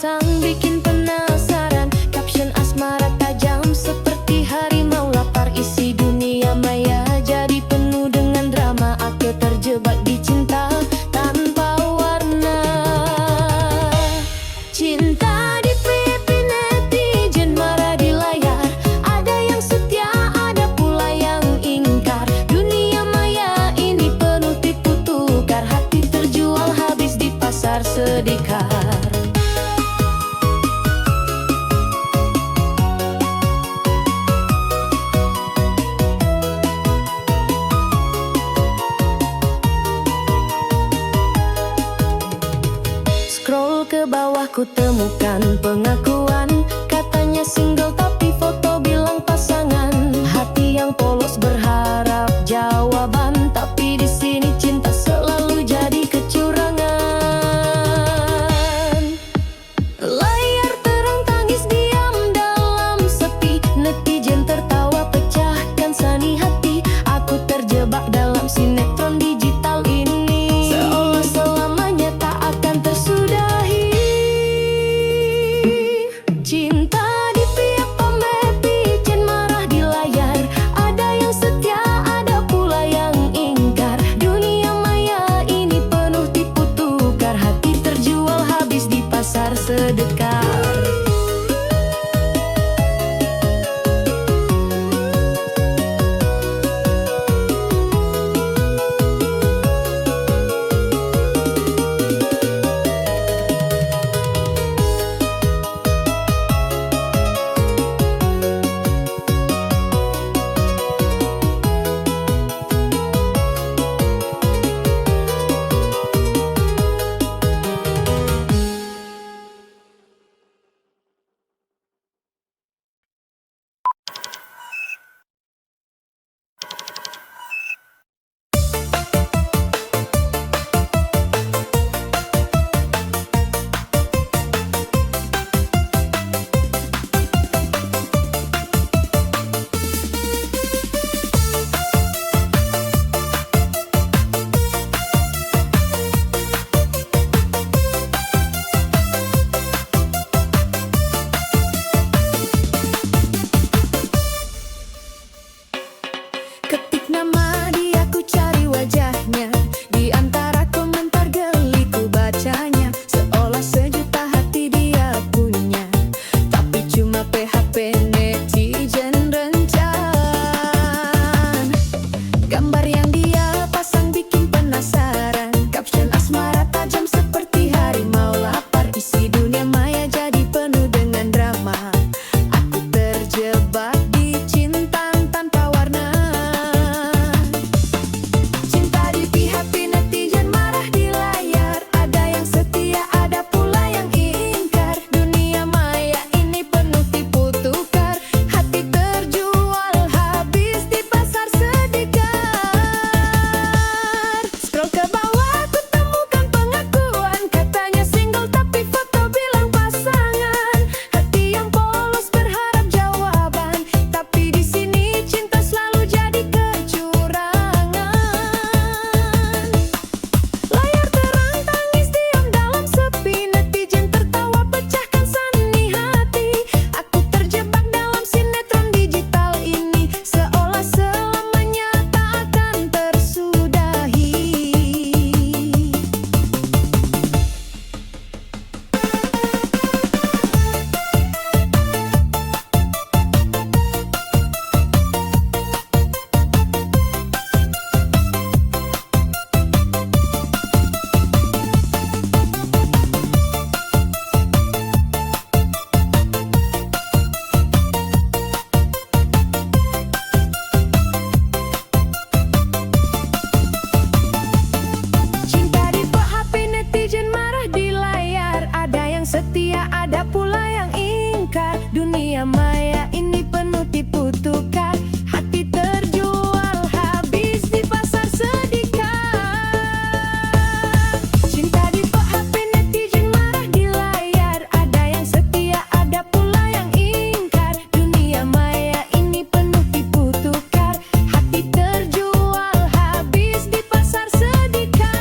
pasang bikin penasaran. Caption asmara tajam seperti harimau lapar. Isi dunia maya jadi penuh dengan drama. Aku terjebak di cinta tanpa warna. Cinta dipipi netizen marah di layar. Ada yang setia, ada pula yang ingkar. Dunia maya ini penuh tipu tukar. Hati terjual habis di pasar sedekah. Scroll ke bawah ku temukan pengakuan. Katanya single tapi foto bilang pasangan. Hati yang polos berharap jawaban, tapi di sini cinta selalu jadi kecurangan. Layar terang tangis diam dalam sepi. Netizen tertawa pecahkan sani hati. Aku terjebak dalam sinetron digital ini. Seolah selamanya tak akan tersudahi. Cinta di pihak pamer pijen marah di layar. Ada yang setia, ada pula yang ingkar. Dunia maya ini penuh tipu tukar. Hati terjual habis di pasar sedekah. Ketik nama dia, ku cari wajahnya. Di antara komentar geli ku bacanya. Seolah sejuta hati dia punya, tapi cuma PHP netizen rencan. Gambar yang dia pasang bikin penasaran. Caption asmara tajam seperti harimau lapar. Isi dunia maya jadi penuh dengan drama. Aku terjebak di cinta tanpa warna. Cinta di pihak netizen marah di layar. Ada yang setia, ada pula yang ingkar. Dunia maya ini penuh tipu tukar. Hati terjual habis di pasar sedekah. Scroll ke bawah ku temukan pengakuan. Katanya single tapi foto bilang pasangan. Hati yang polos berharap jawaban, tapi di sini cinta selalu jadi kecurangan. Layar terang tangis diam dalam sepi. Netizen tertawa pecahkan sani hati. Aku terjebak dalam sinetron digital ini. Seolah selamanya tak akan tersudahi. Cinta di PHP netizen marah di layar. Ada yang setia, ada pula yang ingkar. Dunia maya ini penuh tipu tukar. Hati terjual habis di pasar sedekah. Cinta di PHP netizen marah di layar. Ada yang setia, ada pula yang ingkar. Dunia maya ini penuh tipu tukar. Hati terjual habis di pasar sedekah.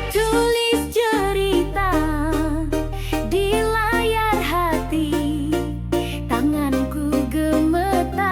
Tulis cerita di layar hati, tanganku gemetar.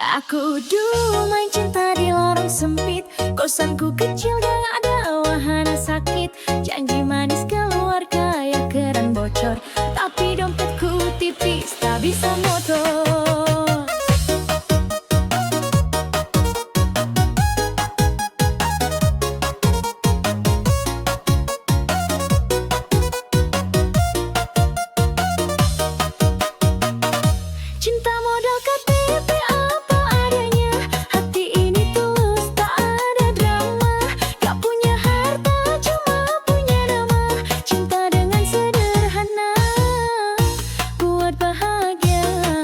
Aku dulu main cinta di lorong sempit, kosanku kecil gak ada wahana sakit. Janji manis keluar kayak keran bocor, tapi dompetku tipis tak bisa motor. Cinta modal KTP apa adanya, hati ini tulus tak ada drama. Gak punya harta cuma punya nama, cinta dengan sederhana buat bahagia.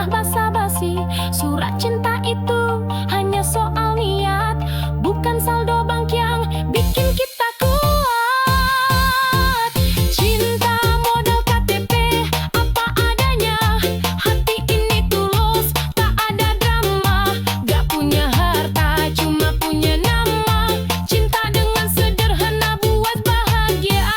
pernah basa-basi. Surat cinta itu hanya soal niat, bukan saldo bank yang bikin kita kuat. Cinta model KTP apa adanya, hati ini tulus, tak ada drama. Gak punya harta, cuma punya nama. Cinta dengan sederhana buat bahagia.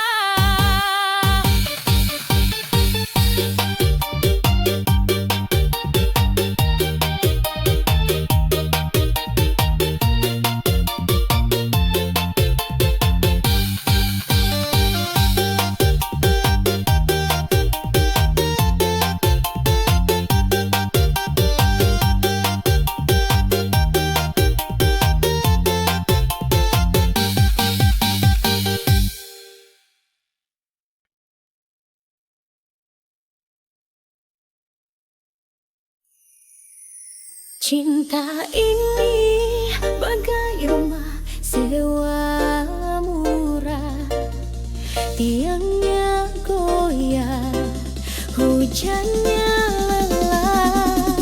Cinta ini bagai rumah sewa murah, tiangnya goyah, hujannya lelah,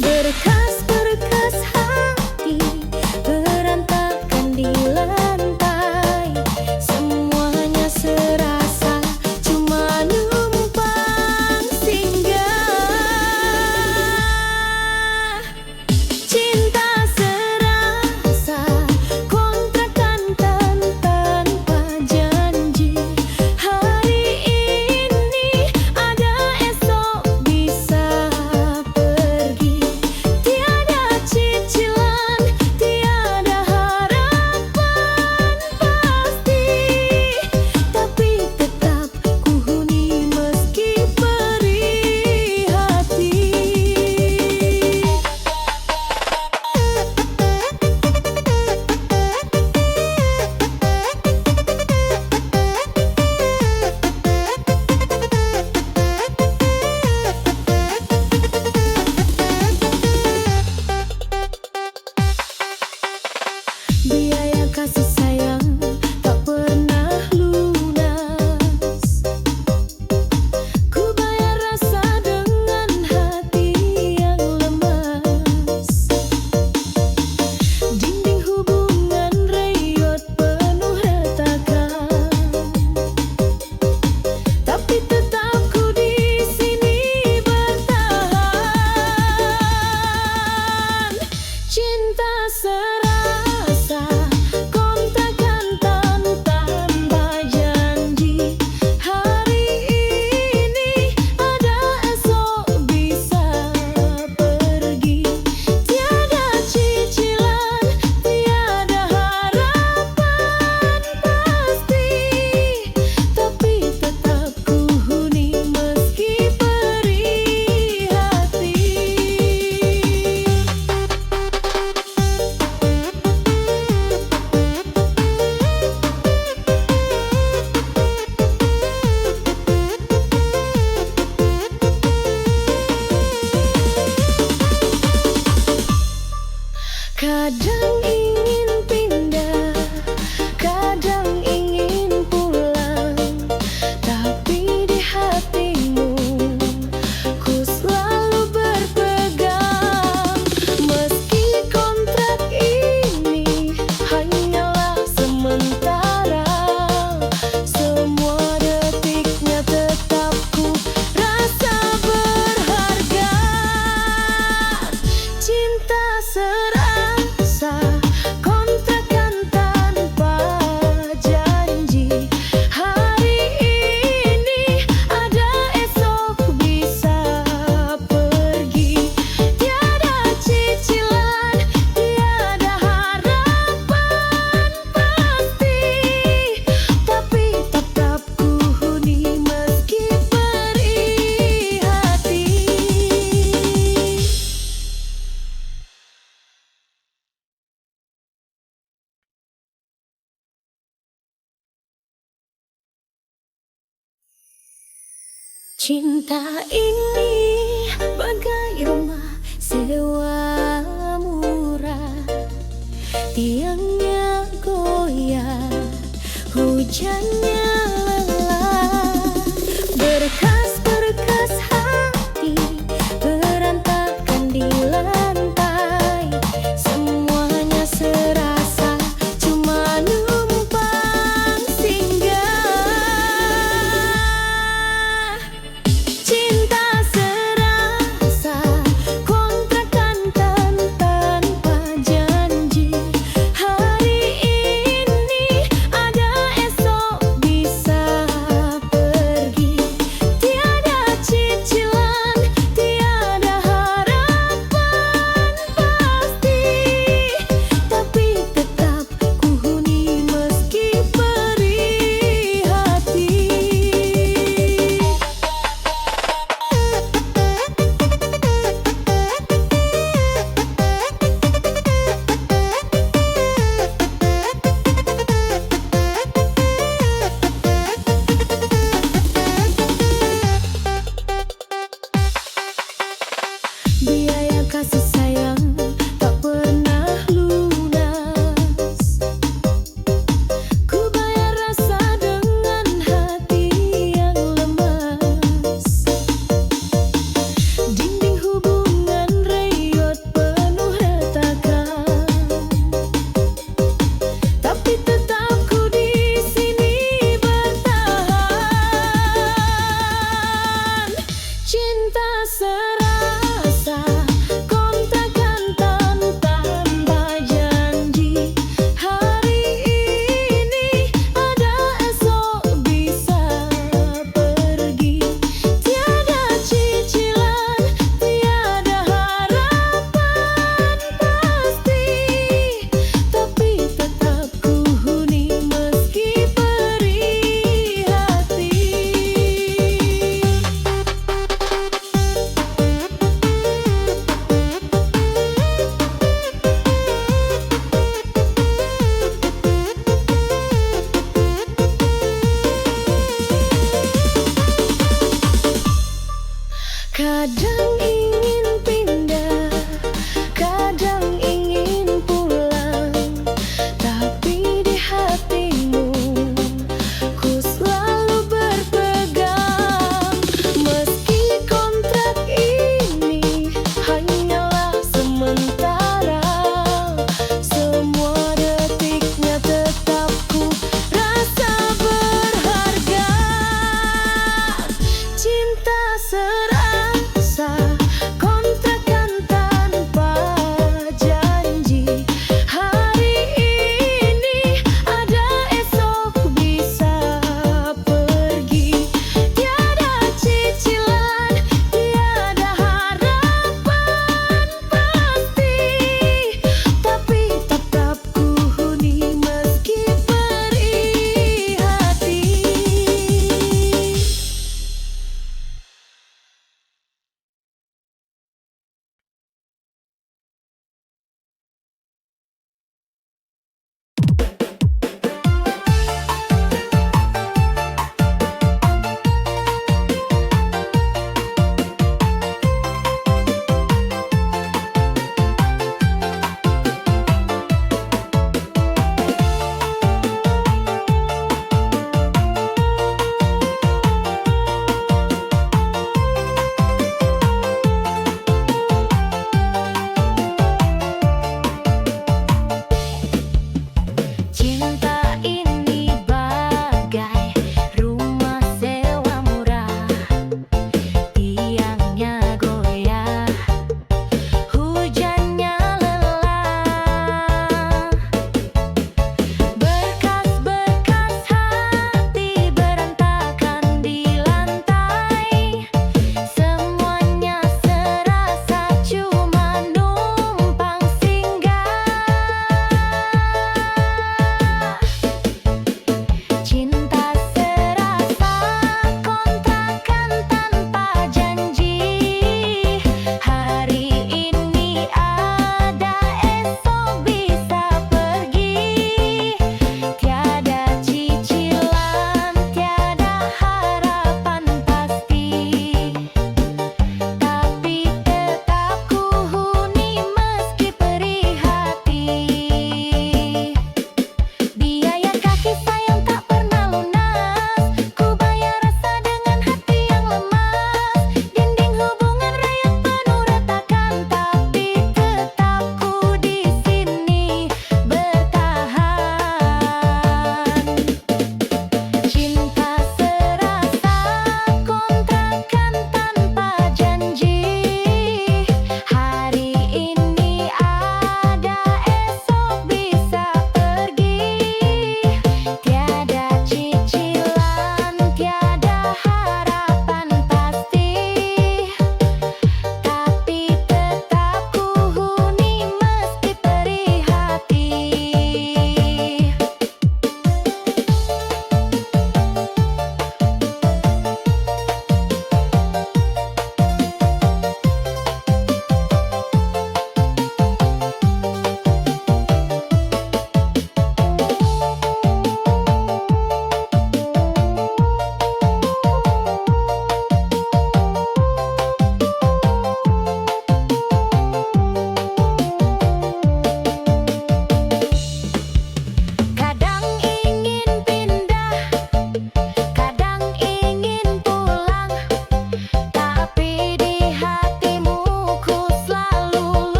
berkas-berkas hati berantakan di lantai, semuanya serasa cuma numpang singgah. Cinta serasa kontrakan tanpa janji. Hari ini ada, esok bisa pergi. Tiada cicilan, tiada harapan pasti, tapi tetap ku huni meski perih hati. Biaya kasih sayang tak pernah lunas. Ku bayar rasa dengan hati yang lemas. Dinding hubungan reyot penuh retakan, tapi tetap ku di sini bertahan. Cinta serasa kontrakan tanpa janji. Hari ini ada, esok bisa pergi. Tiada cicilan, tiada harapan pasti, tapi tetap ku huni meski perih hati. Kadang ingin pindah, kadang ingin pulang, tapi di hatimu ku selalu berpegang. Meski kontrak ini hanyalah sementara, semua detiknya tetap ku rasa berharga. Cinta serasa kontrakan tanpa janji. Hari ini ada, esok bisa pergi. Tiada cicilan, tiada harapan pasti, tapi tetap ku huni meski perih hati. Cinta ini bagai rumah sewa murah, tiangnya goyah, hujannya lelah, berkas-berkas hati berantakan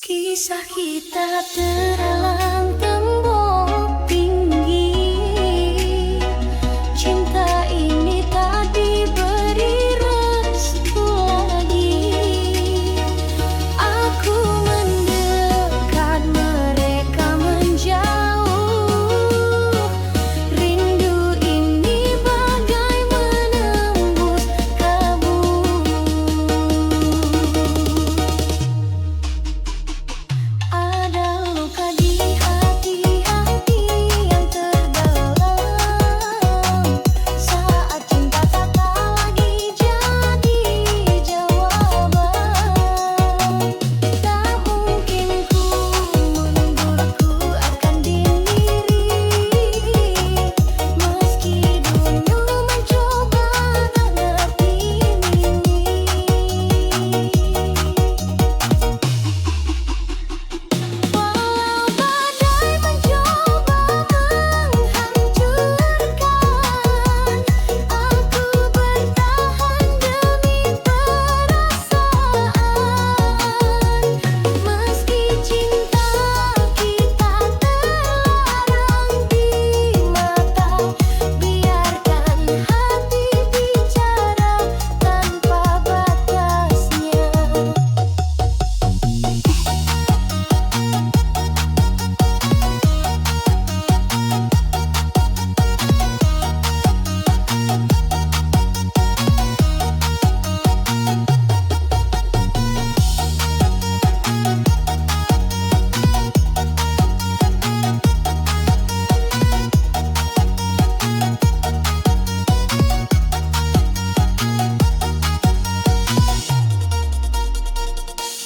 Kisah kita terhalang tembok tinggi. Cinta ini tak diberi restu lagi. Aku mendekat, mereka menjauh. Rindu ini bagai menembus kabut. Ada luka di hati-hati yang terdalam. Saat cinta tak lagi jadi jawaban, tak mungkin ku mundur, ku akan diri. Meski dulu mencoba tak ngerti ini. Walau badai mencoba menghancurkan, aku bertahan demi perasaan. Meski cinta kita terlarang di mata, biarkan hati bicara tanpa batasnya.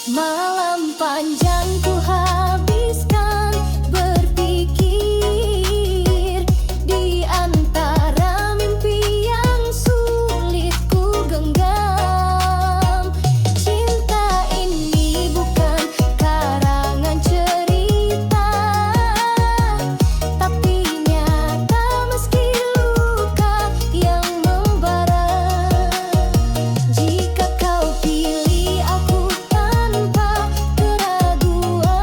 Malam panjang ku habiskan berpikir, di antara mimpi yang sulit ku genggam. Cinta ini bukan karangan cerita, tapi nyata meski luka yang membara. Jika kau pilih aku tanpa keraguan,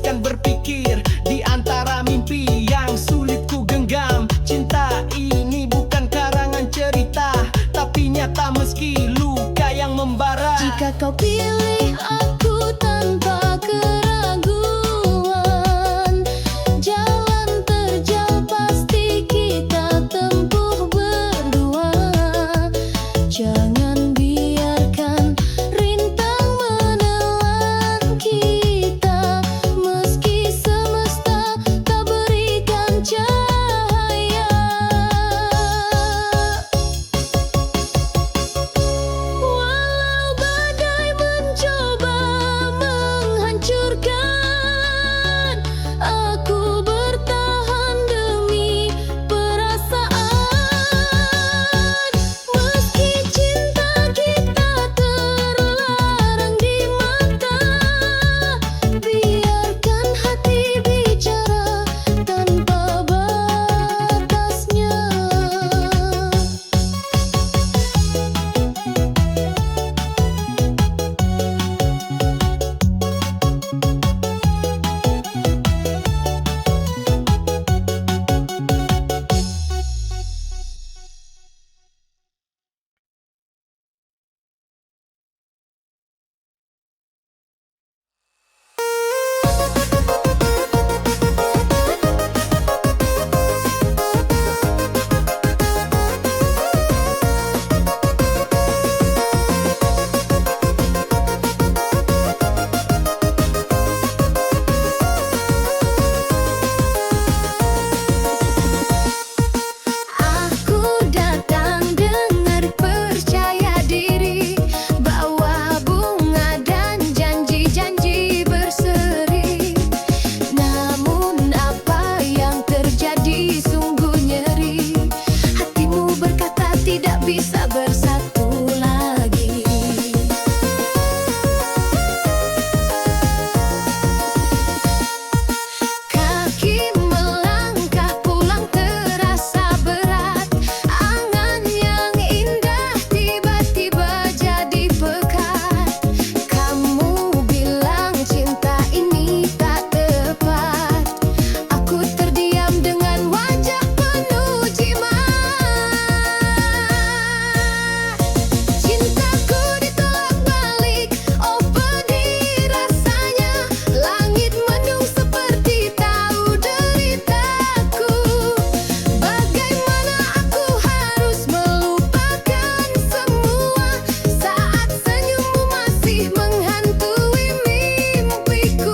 teruskan berpikir di antara mimpi yang sulit ku genggam. Cinta ini bukan karangan cerita, tapi nyata meski luka yang membara. Jika kau pilih aku tanpa keraguan, jalan terjal pasti kita tempuh berdua. Jangan biarkan rintang menelan kita, meski semesta tak berikan cahaya. Walau badai mencoba menghancurkan, aku bertahan demi perasaan. Meski cinta kita terlarang di mata, biarkan hati bicara tanpa batasnya. Aku datang dengar percaya diri, bawa bunga dan janji-janji berseri. Namun apa yang terjadi sungguh nyeri. Hatimu berkata tidak bisa bersatu lagi. Kaki melangkah pulang terasa berat. Angan yang indah tiba-tiba jadi pekat. Kamu bilang cinta ini tak tepat. Aku terdiam dengan wajah penuh jimat. Cintaku ditolak balik, oh pedih rasanya. Langit mendung seperti tahu deritaku. Bagaimana aku harus melupakan semua saat senyummu masih menghantui mimpiku.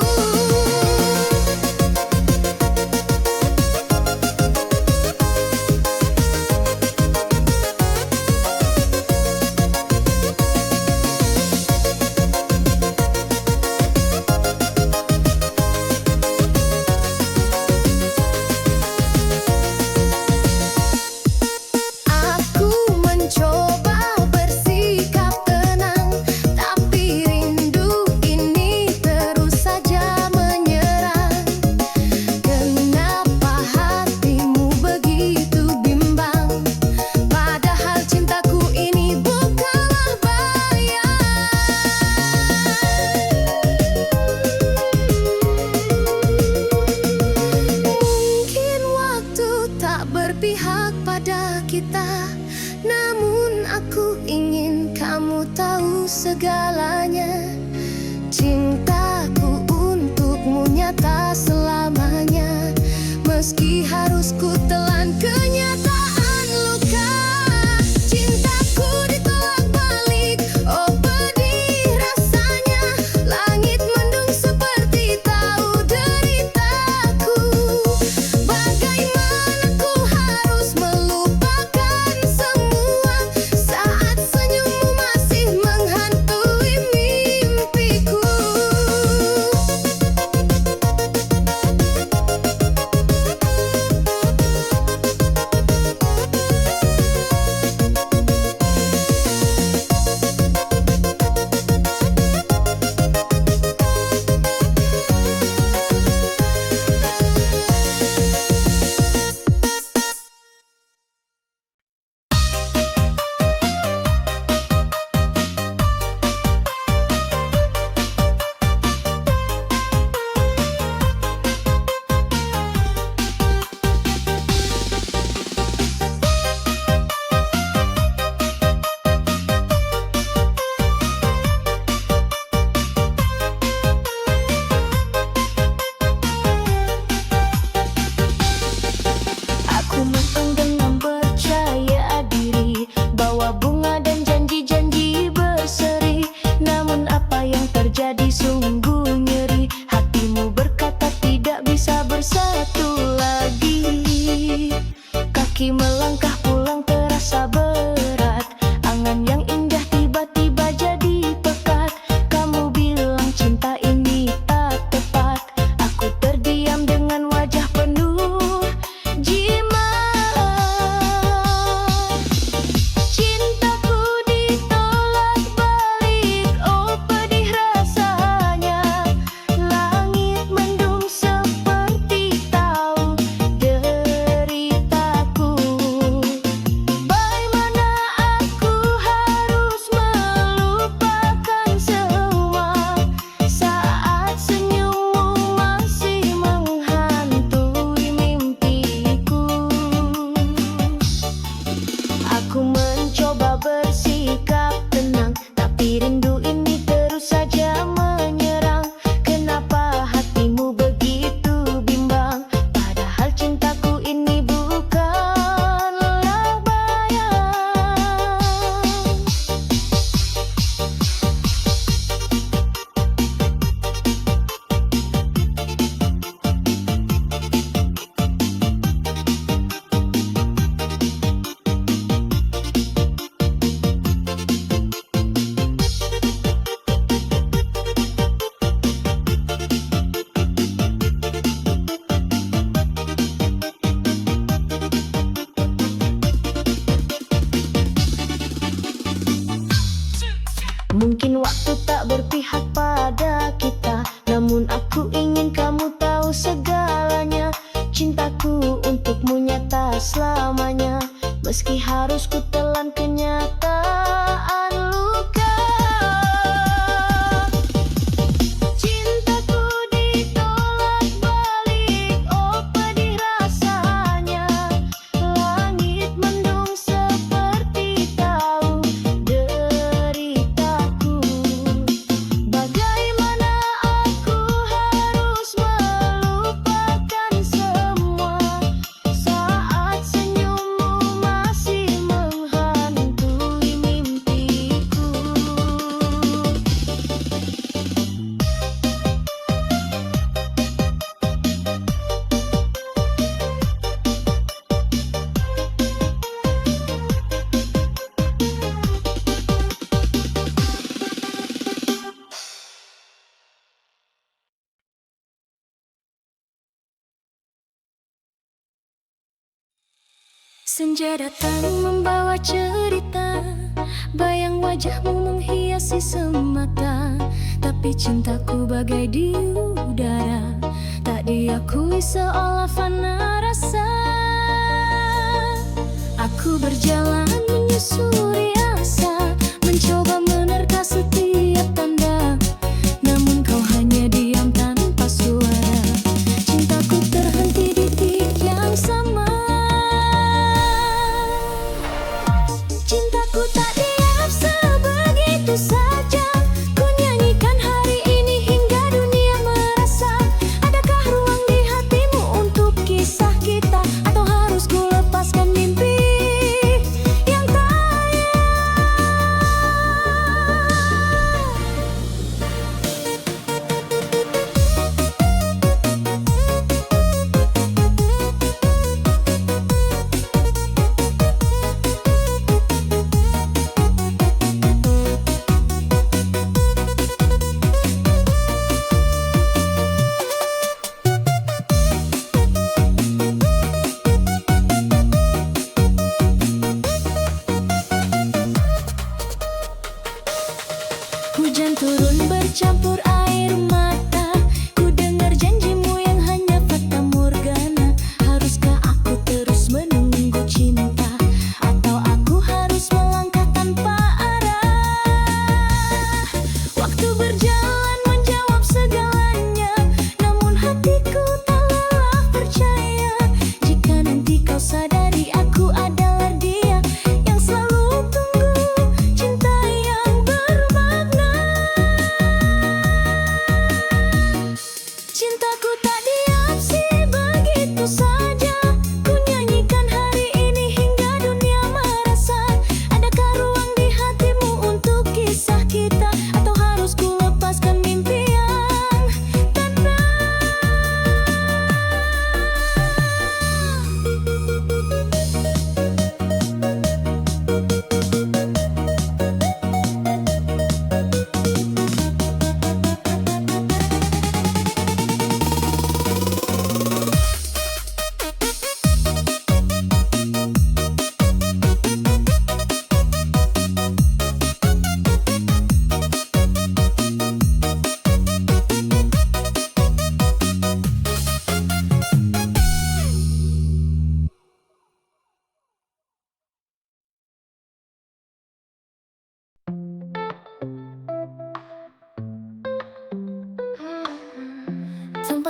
Aku mencoba bersikap tenang, tapi rindu ini terus saja menyerang. Kenapa hatimu begitu bimbang? Padahal cintaku ini bukanlah bayang. Mungkin waktu tak berpihak pada kita, namun aku ingin kamu tahu segalanya. Cintaku untukmu nyata selamanya, meski harus ku telan kenyataan luka. Cintaku ditolak balik, oh pedih rasanya. Langit mendung seperti tahu deritaku. Bagaimana ku harus melupakan semua saat senyummu masih menghantui mimpiku. timbul nyeri. Hatimu berkata tidak bisa bersatu lagi. Kaki melangkah pulang terasa berat. Angan yang indah tiba-tiba jadi pekat. Kamu bilang cinta ini tak tepat. Aku terdiam dengan wajah penuh jimat. Cintaku ditolak balik, oh pedih rasanya. Langit mendung seperti tahu deritaku. Bagaimana aku harus melupakan semua saat senyummu masih menghantui mimpiku. Aku mencoba bersikap tenang, tapi rindu ini terus saja menyerang. Kenapa hatimu begitu bimbang? Padahal cintaku ini bukanlah bayang. Mungkin waktu tak berpihak pada kita, namun aku ingin kamu tahu segalanya. Cintaku untukmu nyata selamanya, meski harus ku telan kenyataan luka. Cintaku ditolak balik, oh pedih rasanya. Langit mendung seperti tahu deritaku. Bagaimana aku harus melupakan semua saat senyummu masih menghantui mimpiku. Senja datang membawa cerita, bayang wajahmu menghiasi semata. Tapi cintaku bagai di udara, tak diakui seolah fana rasa. Aku berjalan menyusuri asa, mencoba menerka setiap tanda, namun kau hanya diam tanpa suara. Cintaku terhenti di titik yang sama. Cintaku tak diam sebegitu saja. Ku nyanyikan hari ini hingga dunia merasa. Adakah ruang di hatimu untuk kisah kita, atau harus ku lepaskan mimpi yang tak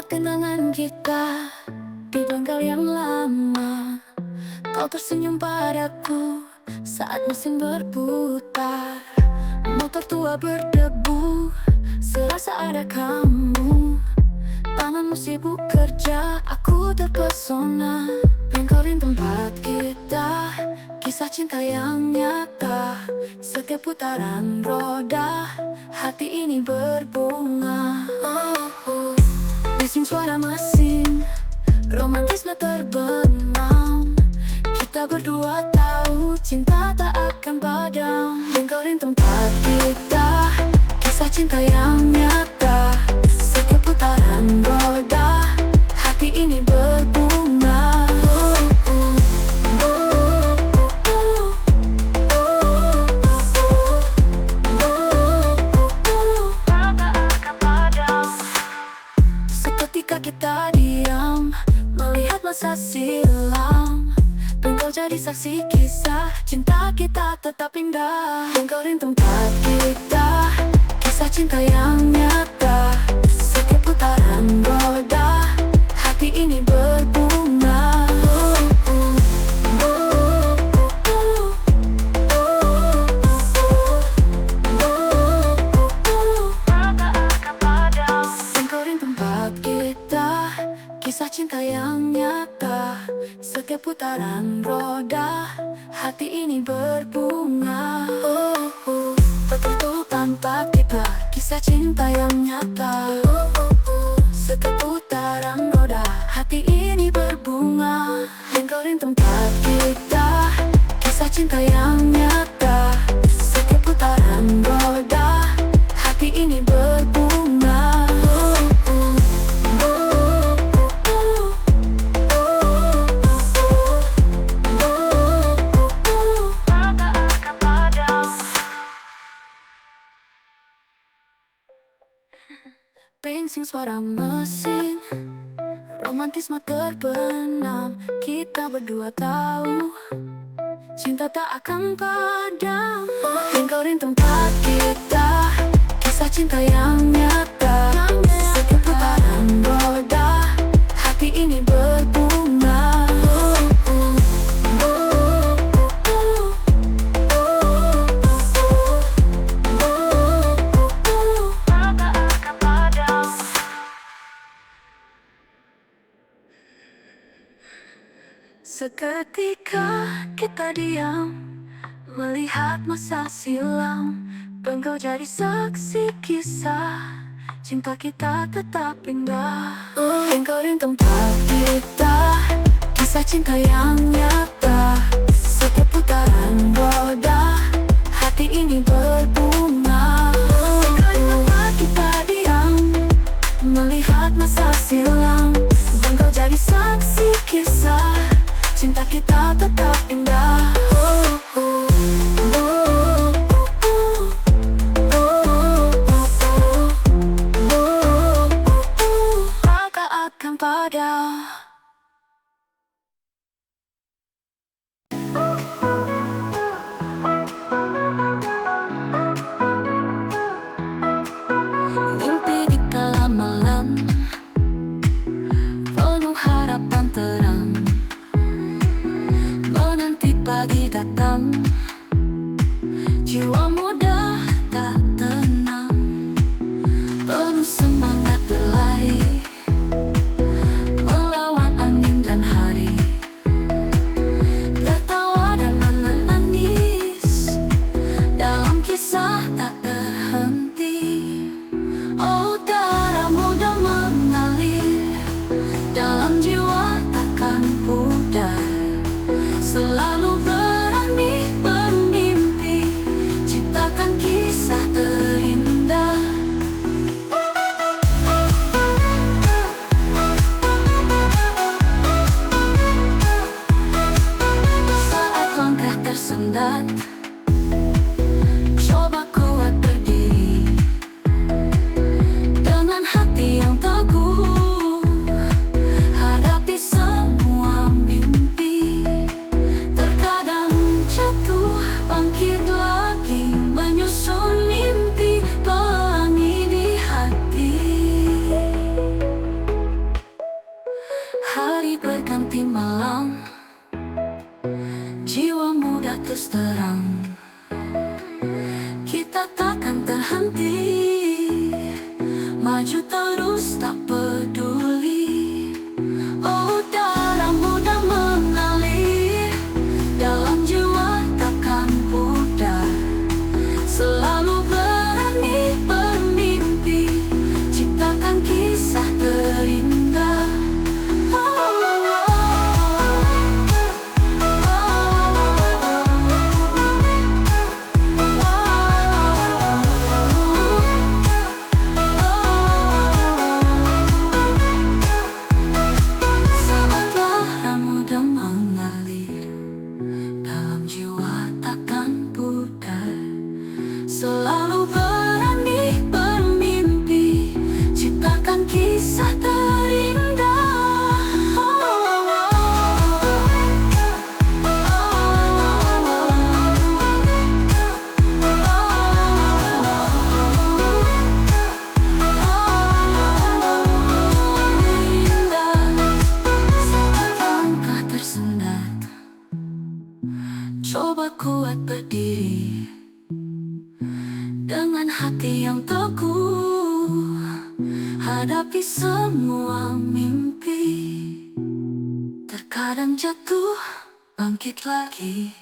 tempat kenangan kita di bengkel yang lama. Kau tersenyum padaku saat mesin berputar. Motor tua berdebu, serasa ada kamu. Tanganmu sibuk kerja, aku terpesona. Bengkelin tempat kita, kisah cinta yang nyata. Setiap putaran roda, hati ini berbunga. Bising suara mesin, romantisme terbenam. Kita berdua tahu cinta tak akan padam. Bengkelin tempat kita, kisah cinta yang nyata. Setiap putaran roda, hati ini berbunga. Seketika kita diam, melihat masa silam. Bengkel jadi saksi kisah, cinta kita tetap indah. Bengkelin tempat kita, kisah cinta yang nyata. Setiap putaran roda, hati ini berbunga. Bengkelin tempat kita, kisah cinta yang nyata. Setiap putaran roda, hati ini berbunga. Betul tanpa kita, kisah cinta yang nyata. Setiap putaran roda, hati ini berbunga. Bengkelin tempat kita, kisah cinta yang nyata. Setiap putaran roda, hati ini berbunga. Pengsing suara mesin, romantisme terbenam. Kita berdua tahu cinta tak akan padam. Bengkelin tempat kita, kisah cinta yang nyata. Setiap putaran roda, hati ini berbunga. Seketika kita diam, melihat masa silam. Bengkel jadi saksi kisah, cinta kita tetap indah. Bengkelin tempat kita, kisah cinta yang nyata. Setiap putaran roda, hati ini berbunga. Bengkelin tempat kita diam, melihat masa silam. Bengkel jadi saksi kisah, cinta kita tetap indah. Tak akan padam. Mimpi di kala malam, penuh harapan terang. Menanti pagi datang, terang, kita takkan terhenti, maju terus tak peduli. Oh, darah muda mengalir, dalam jiwa takkan pudar, selalu berani bermimpi, ciptakan kisah terindah. Selalu berani bermimpi, ciptakan kisah terindah. Saat langkah tersendat, coba kuat berdiri, dengan hati yang teguh, hadapi semua mimpi. Terkadang jatuh, bangkit lagi,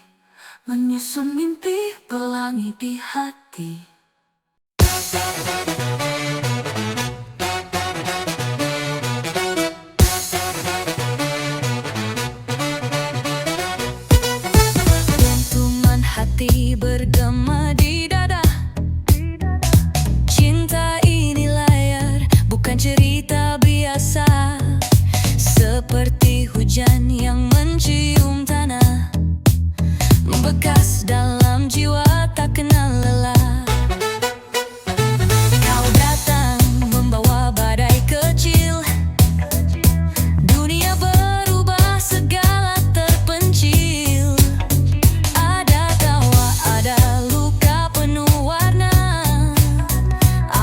menyusun mimpi pelangi di hati. Dentuman hati bergema di dada, cinta ini layar, bukan cerita biasa. Seperti hujan yang mencium tanah, membekas dalam jiwa tak kenal lelah. Kau datang membawa badai kecil, dunia berubah, segala terpencil. Ada tawa, ada luka penuh warna.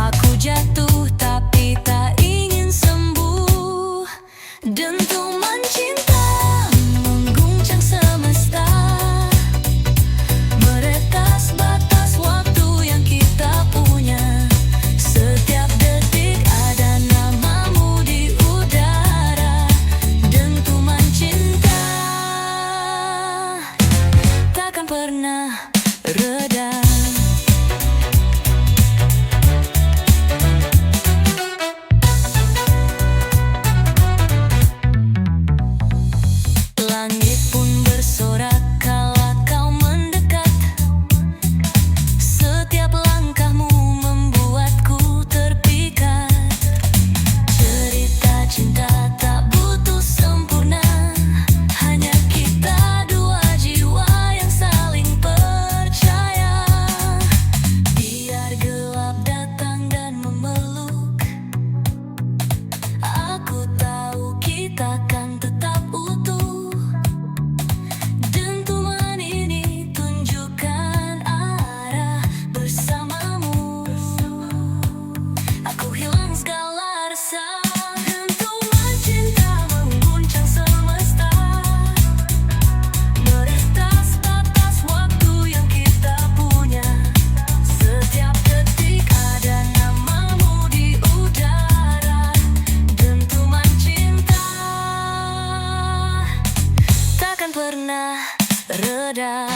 Aku jatuh tapi tak ingin sembuh. Dentuman cinta mengguncang semesta, meretas batas waktu yang kita punya. Setiap detik ada namamu di udara. Dentuman cinta takkan pernah reda. Langit pun bersorak kala kau mendekat. Setiap langkahmu membuatku terpikat. Cerita cinta tak butuh sempurna, hanya kita dua jiwa yang saling percaya. Biar gelap datang dan memeluk, aku tahu kita kan tetap utuh. Dentuman ini tunjukkan arah bersamamu. Aku hilang segala resah. Dentuman cinta mengguncang semesta, meretas batas waktu yang kita punya. Setiap detik ada namamu di udara. Dentuman cinta takkan pernah reda.